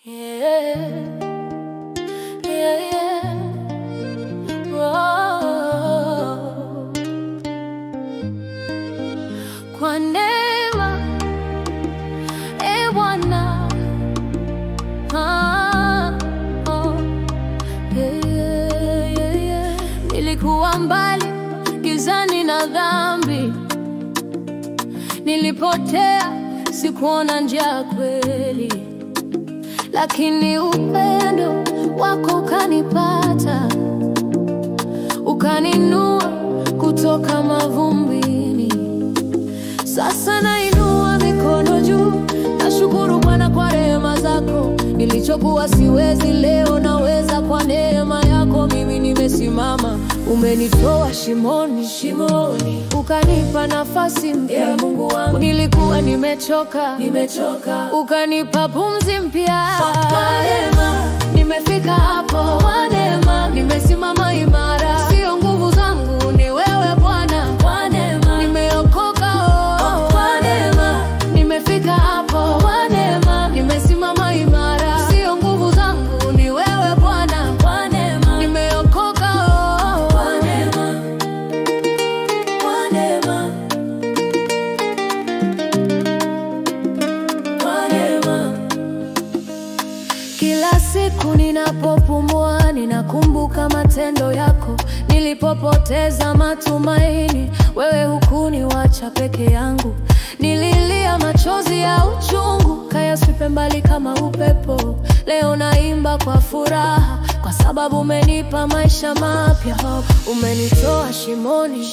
Yeah, yeah, yeah. Oh. Kwa neema, Bwana. Oh. Yeah, yeah, yeah, yeah. Nilikuwa mbali gizani na dhambi, nilipotea, sikuona njia kweli, lakini upendo wako ukanipata, ukaninua kutoka mavumbini. Sasa nainua mikono juu, nashukuru Bwana kwa rehema zako. Nilichokuwa siwezi, leo naweza kwa neema yako. Mimi nimesimama, umenitoa shimoni, ukanipa nafasi mpya. Mungu wangu, nilikuwa nimechoka, ukanipa pumzi mpya. Kwa neema nimefika hapo, kwa neema nimesimama imara. Sio nguvu zangu, ni wewe Bwana. Kwa neema nimeokoka, kwa neema nimefika hapo, kwa neema nimesimama imara. Sio nguvu zangu, ni wewe Bwana. Kwa neema nimeokoka, kwa neema, kwa neema, kwa neema. Kila siku ninapopumua, ninakumbuka matendo yako. Nilipopoteza matumaini, wewe hukuniacha peke yangu. Nililia machozi ya uchungu, kayaswipe mbali kama upepo. Leo naimba kwa furaha, kwa sababu umenipa maisha mapya. Umenitoa shimoni,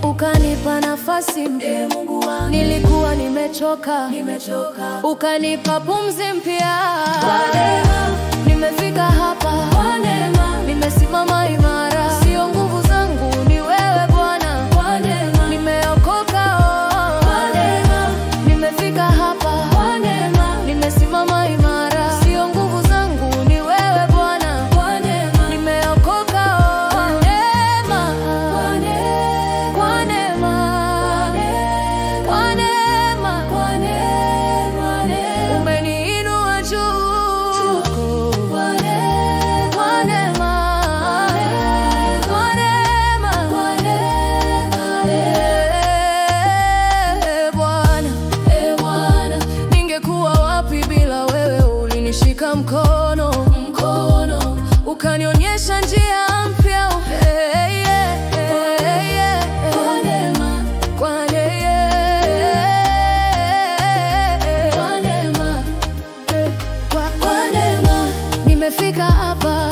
ukanipa nafasi mpya. Mungu wangu, nilikuwa nimechoka, ukanipa pumzi mpya. Kwa neema nimefika hapa, kwa neema nimesimama imara. Sio nguvu zangu, ni wewe Bwana. Kwa neema nimeokoka, kwa neema nimefika hapa, kwa neema nimesimama imara. Sio nguvu zangu, ni wewe Bwana. Kwa neema nimeokoka, kwa neema, kwa neema, kwa neema, kwa neema, kwa neema umeniinua juu. Kwa neema, kwa neema, kwa neema, kwa neema. Bwana, ningekuwa wapi bila wewe? Ulinishika mkono, ukanionyesha njia mpya. Kwa neema, kwa neema, kwa neema nimefika hapa.